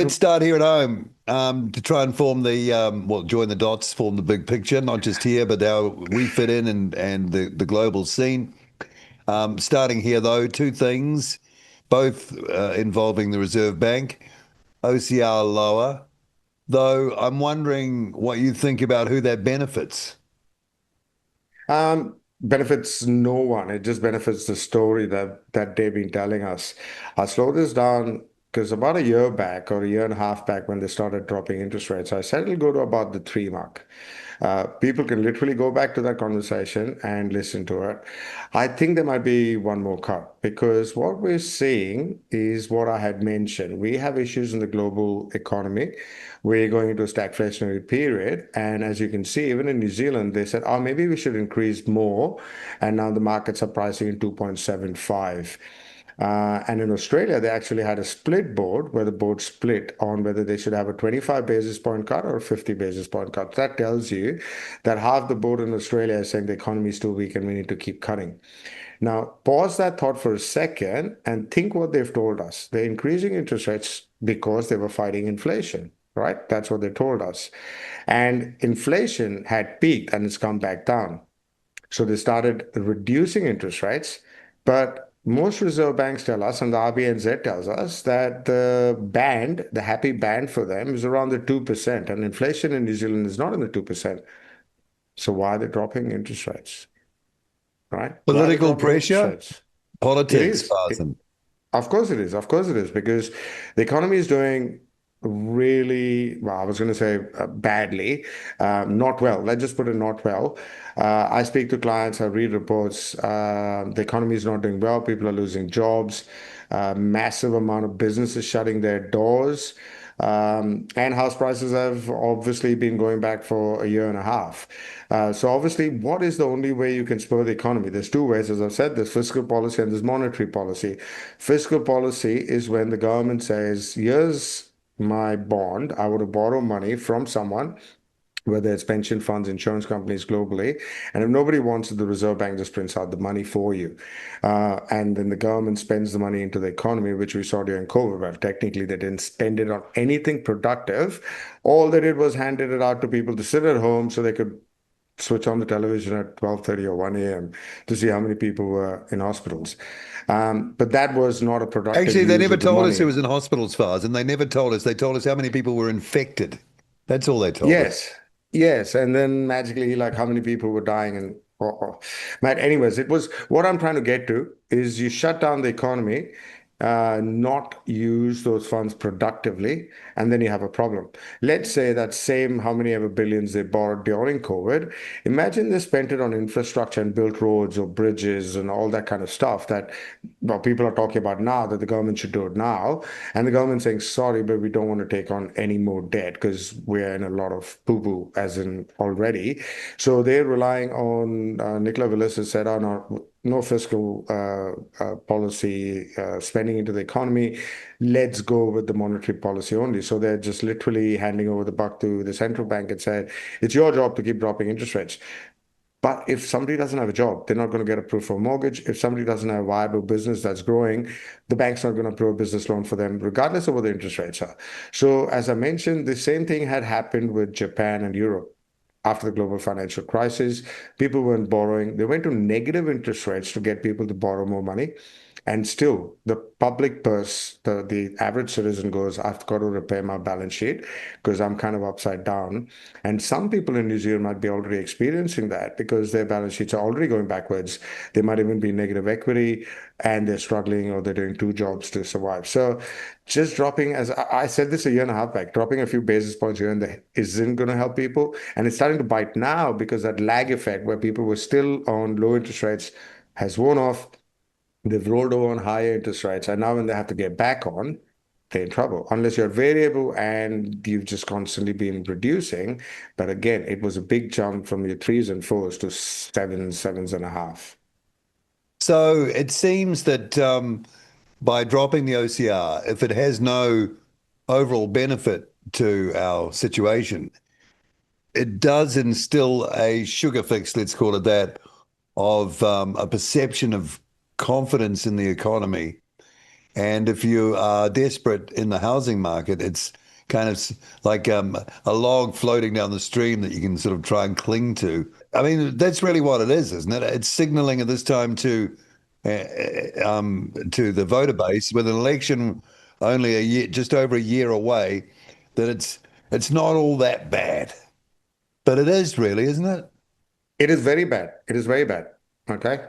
Let's start here at home to try and form join the dots, form the big picture, not just here, but how we fit in and the global scene. Starting here, though, two things, both involving the Reserve Bank. OCR lower, though I'm wondering what you think about who that benefits. Benefits no one. It just benefits the story that they've been telling us. I slowed this down because about a year back or a year and a half back when they started dropping interest rates, I said it'll go to about the three mark. People can literally go back to that conversation and listen to it. I think there might be one more cut because what we're seeing is what I had mentioned. We have issues in the global economy. We're going into a stagflationary period. And as you can see, even in New Zealand, they said, oh, maybe we should increase more. And now the markets are pricing in 2.75. And in Australia, they actually had a split board where the board split on whether they should have a 25 basis point cut or a 50 basis point cut. That tells you that half the board in Australia is saying the economy is too weak and we need to keep cutting. Now, pause that thought for a second and think what they've told us. They're increasing interest rates because they were fighting inflation, right? That's what they told us. And inflation had peaked and it's come back down. So they started reducing interest rates, but most reserve banks tell us, and the RBNZ tells us, that the happy band for them is around the 2%, and inflation in New Zealand is not in the 2%. So why are they dropping interest rates, right? Why are they Political dropping interest pressure, rates? It politics, is. Farzin. Of course it is. Of course it is, because the economy is doing really well. I was going to say badly, not well. Let's just put it not well. I speak to clients, I read reports. The economy is not doing well. People are losing jobs. Massive amount of businesses shutting their doors. And house prices have obviously been going back for a year and a half. So obviously, what is the only way you can spur the economy? There's two ways, as I've said, there's fiscal policy and there's monetary policy. Fiscal policy is when the government says, here's my bond, I want to borrow money from someone, whether it's pension funds, insurance companies globally. And if nobody wants it, the Reserve Bank just prints out the money for you. And then the government spends the money into the economy, which we saw during COVID. Well, technically, they didn't spend it on anything productive. All they did was handed it out to people to sit at home so they could switch on the television at 12:30 or 1 a.m. to see how many people were in hospitals. But that was not a productive Actually, they use never of the told us who money. was in hospitals, Farzin. They never told us. They told us how many people were infected. That's all they told us. Yes, yes. And then magically, like how many people were dying and Matt, anyways, it was what I'm trying to get to is you shut down the economy, not use those funds productively, and then you have a problem. Let's say that same how many ever billions they borrowed during COVID. Imagine they spent it on infrastructure and built roads or bridges and all that kind of stuff that well, people are talking about now that the government should do it now. And the government saying, sorry, but we don't want to take on any more debt because we're in a lot of poo-poo, as in already. So they're relying on, Nicola Willis has said, oh, no fiscal policy spending into the economy. Let's go with the monetary policy only. So they're just literally handing over the buck to the central bank and said, it's your job to keep dropping interest rates. But if somebody doesn't have a job, they're not going to get approved for a mortgage. If somebody doesn't have a viable business that's growing, the bank's not going to approve a business loan for them, regardless of what the interest rates are. So, as I mentioned, the same thing had happened with Japan and Europe after the global financial crisis. People weren't borrowing. They went to negative interest rates to get people to borrow more money. And still, the public purse, the average citizen goes, I've got to repair my balance sheet because I'm kind of upside down. And some people in New Zealand might be already experiencing that because their balance sheets are already going backwards. They might even be negative equity and they're struggling or they're doing two jobs to survive. So just dropping, as I said this a year and a half back, dropping a few basis points here and there isn't going to help people. And it's starting to bite now because that lag effect where people were still on low interest rates has worn off. They've rolled over on higher interest rates, and now when they have to get back on, they're in trouble. Unless you're variable and you've just constantly been reducing. But again, it was a big jump from your threes and fours to sevens and a half. So it seems that by dropping the OCR, if it has no overall benefit to our situation, it does instill a sugar fix, let's call it that, of a perception of confidence in the economy. And if you are desperate in the housing market, it's kind of like a log floating down the stream that you can sort of try and cling to. I mean, that's really what it is, isn't it? It's signaling at this time to the voter base with an election only a year, just over a year away, that it's not all that bad. But it is really, isn't it? It is very bad. It is very bad. Okay.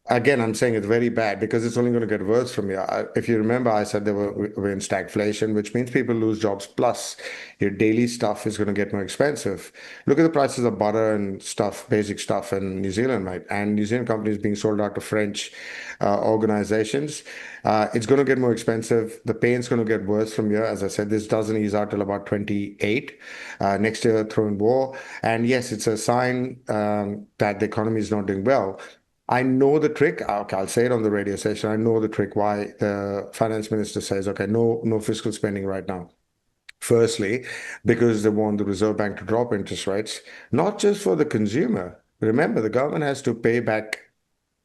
Again, I'm saying it's very bad because it's only going to get worse from here. If you remember, I said we're in stagflation, which means people lose jobs. Plus, your daily stuff is going to get more expensive. Look at the prices of butter and stuff, basic stuff in New Zealand, right? And New Zealand companies being sold out to French organizations. It's going to get more expensive. The pain's going to get worse from here. As I said, this doesn't ease out till about 28. Next year, throw in war. And yes, it's a sign that the economy is not doing well. I know the trick. Okay, I'll say it on the radio station. I know the trick why the finance minister says, okay, no fiscal spending right now. Firstly, because they want the Reserve Bank to drop interest rates, not just for the consumer. Remember, the government has to pay back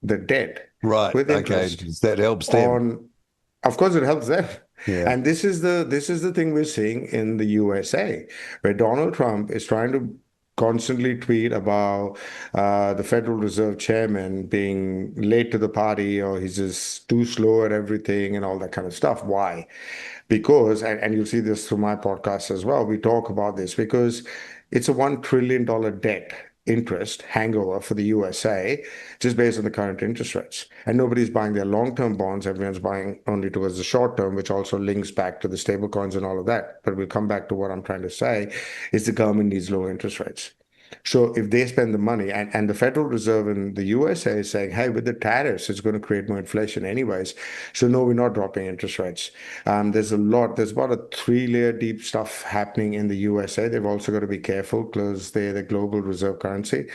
the debt Right. with Okay. interest That helps them. on, of course it helps them. Yeah. And this is the thing we're seeing in the USA, where Donald Trump is trying to constantly tweet about the Federal Reserve chairman being late to the party, or he's just too slow at everything and all that kind of stuff. Why? Because, and you'll see this through my podcast as well, we talk about this because it's a $1 trillion debt interest hangover for the USA just based on the current interest rates. And nobody's buying their long-term bonds. Everyone's buying only towards the short term, which also links back to the stable coins and all of that. But we'll come back to what I'm trying to say is the government needs low interest rates. So if they spend the money, and the Federal Reserve in the USA is saying, hey, with the tariffs, it's going to create more inflation anyways. So no, we're not dropping interest rates. There's about a three-layer deep stuff happening in the USA. They've also got to be careful because they're the global reserve currency,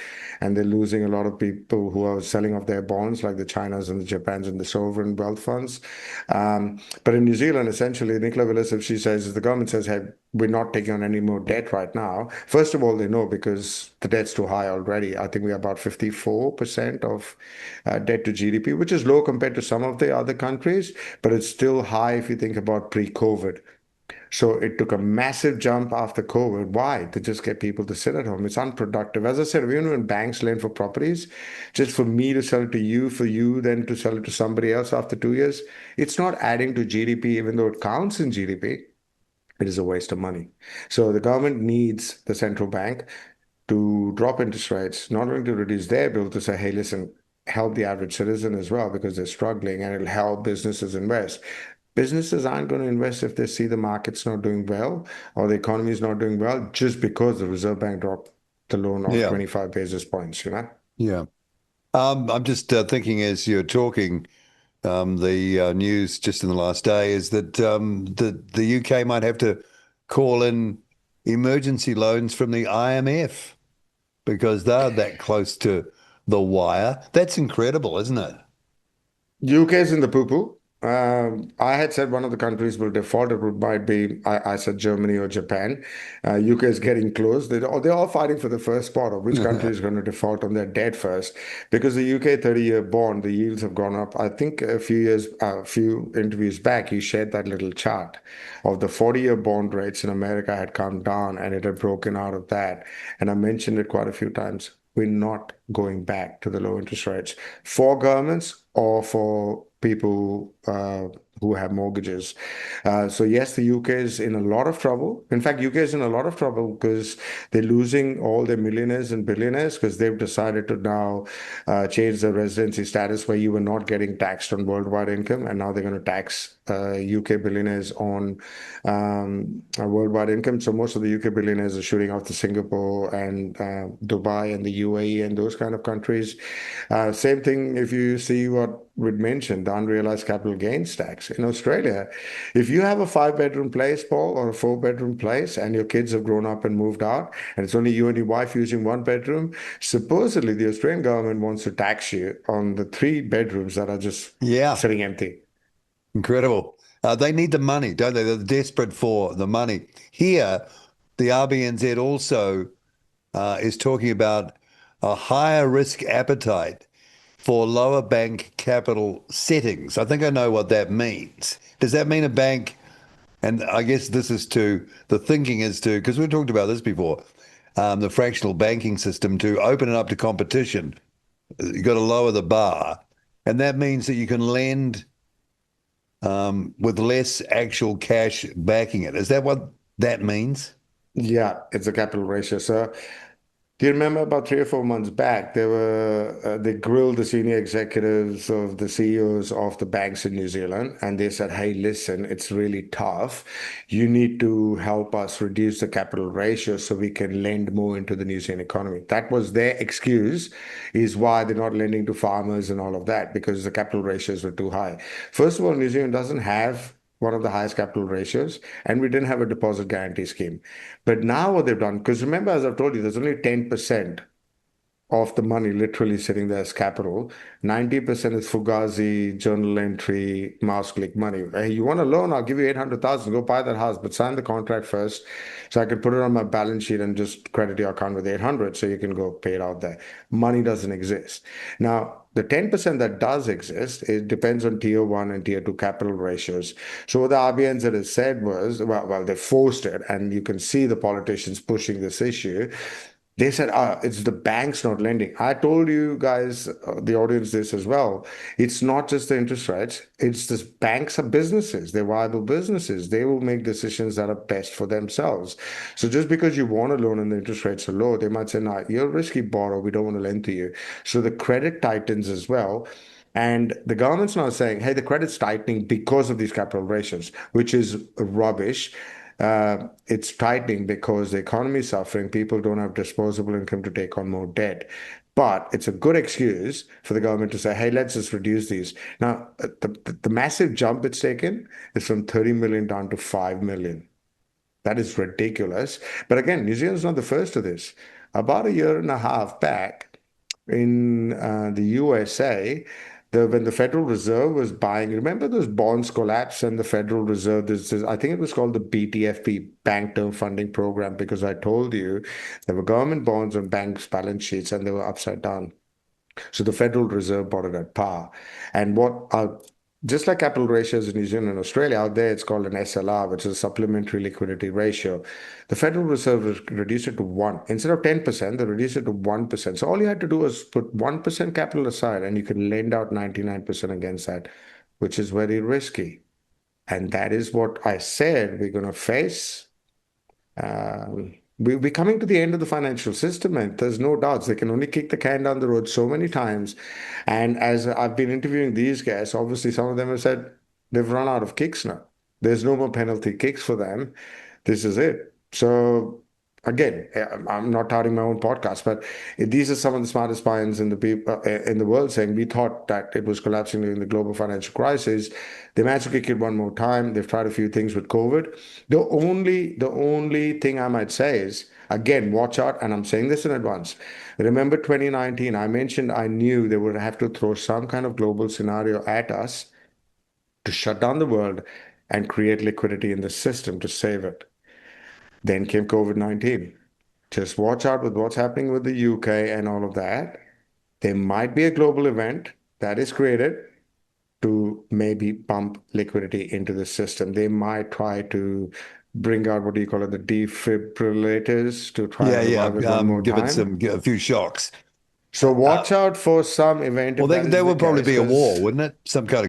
and they're losing a lot of people who are selling off their bonds, like the Chinas and the Japans and the sovereign wealth funds. But in New Zealand, essentially, Nicola Willis, if she says, if the government says, hey, we're not taking on any more debt right now. First of all, they know because the debt's too high already. I think we're about 54% of debt to GDP, which is low compared to some of the other countries, but it's still high if you think about pre-COVID. So it took a massive jump after COVID. Why? To just get people to sit at home. It's unproductive. As I said, even when banks lend for properties, just for me to sell it to you, for you then to sell it to somebody else after 2 years, it's not adding to GDP, even though it counts in GDP. It is a waste of money. So the government needs the central bank to drop interest rates, not only to reduce their bill, to say, hey, listen, help the average citizen as well because they're struggling, and it'll help businesses invest. Businesses aren't going to invest if they see the market's not doing well or the economy is not doing well just because the Reserve Bank dropped the loan of Yeah. 25 basis points, you know? Yeah. I'm just thinking as you're talking, the news just in the last day is that the UK might have to call in emergency loans from the IMF because they're that close to the wire. That's incredible, isn't it? UK is in the poo-poo. I had said one of the countries will default. It would might be I said Germany or Japan. UK is getting close. They're all fighting for the first spot of which country is going to default on their debt first, because the UK 30-year bond, the yields have gone up. I think a few interviews back, you shared that little chart of the 40-year bond rates in America had come down and it had broken out of that. And I mentioned it quite a few times. We're not going back to the low interest rates for governments or for people who have mortgages. So yes, the UK is in a lot of trouble. In fact, UK is in a lot of trouble because they're losing all their millionaires and billionaires because they've decided to now change the residency status where you were not getting taxed on worldwide income, and now they're going to tax UK billionaires on worldwide income. So most of the UK billionaires are shooting off to Singapore and Dubai and the UAE and those kind of countries. Same thing if you see what we'd mentioned, the unrealized capital gains tax in Australia. If you have a five-bedroom place, Paul, or a four-bedroom place, and your kids have grown up and moved out, and it's only you and your wife using one bedroom, supposedly the Australian government wants to tax you on the three bedrooms that are just Yeah, sitting empty. incredible. They need the money, don't they? They're desperate for the money. Here, the RBNZ also is talking about a higher risk appetite for lower bank capital settings. I think I know what that means. Does that mean a bank? And I guess this is the thinking is to, because we've talked about this before, the fractional banking system to open it up to competition. You've got to lower the bar. And that means that you can lend with less actual cash backing it. Is that what that means? Yeah, it's a capital ratio. So do you remember about 3 or 4 months back, they grilled the senior executives of the CEOs of the banks in New Zealand, and they said, "Hey, listen, it's really tough. You need to help us reduce the capital ratio so we can lend more into the New Zealand economy." That was their excuse, is why they're not lending to farmers and all of that, because the capital ratios were too high. First of all, New Zealand doesn't have one of the highest capital ratios, and we didn't have a deposit guarantee scheme. But now what they've done, because remember, as I've told you, there's only 10% of the money literally sitting there as capital. 90% is Fugazi, journal entry, mouse click money. Hey, you want a loan? I'll give you 800,000. Go buy that house, but sign the contract first so I can put it on my balance sheet and just credit your account with 800 so you can go pay it out there. Money doesn't exist. Now, the 10% that does exist, it depends on tier one and tier two capital ratios. So what the RBNZ has said was, well, they forced it, and you can see the politicians pushing this issue. They said, it's the banks not lending. I told you guys, the audience, this as well. It's not just the interest rates. It's the banks are businesses. They're viable businesses. They will make decisions that are best for themselves. So just because you want a loan and the interest rates are low, they might say, no, you're a risky borrower. We don't want to lend to you. So the credit tightens as well. And the government's now saying, hey, the credit's tightening because of these capital ratios, which is rubbish. It's tightening because the economy is suffering. People don't have disposable income to take on more debt. But it's a good excuse for the government to say, hey, let's just reduce these. Now, the massive jump it's taken is from 30 million down to 5 million. That is ridiculous. But again, New Zealand's not the first to this. About a year and a half back in the USA, when the Federal Reserve was buying, remember those bonds collapsed and the Federal Reserve, I think it was called the BTFP, Bank Term Funding Program, because I told you there were government bonds on banks' balance sheets and they were upside down. So the Federal Reserve bought it at par. And just like capital ratios in New Zealand and Australia, out there it's called an SLR, which is a supplementary liquidity ratio. The Federal Reserve reduced it to 1. Instead of 10%, they reduced it to 1%. So all you had to do was put 1% capital aside and you can lend out 99% against that, which is very risky. And that is what I said we're going to face. We're coming to the end of the financial system, and there's no doubts. They can only kick the can down the road so many times. And as I've been interviewing these guys, obviously some of them have said they've run out of kicks now. There's no more penalty kicks for them. This is it. So again, I'm not touting my own podcast, but these are some of the smartest minds in the people in the world saying we thought that it was collapsing during the global financial crisis. They managed to kick it one more time. They've tried a few things with COVID. The only thing I might say is, again, watch out, and I'm saying this in advance. Remember 2019, I mentioned I knew they would have to throw some kind of global scenario at us to shut down the world and create liquidity in the system to save it. Then came COVID-19. Just watch out with what's happening with the UK and all of that. There might be a global event that is created to maybe pump liquidity into the system. They might try to bring out, what do you call it, the defibrillators to try Yeah, and yeah. revive it one more Give it time. a few shocks. So Uh, watch out for some event well, if that is there the would probably case, be a war, because wouldn't it? Some kind of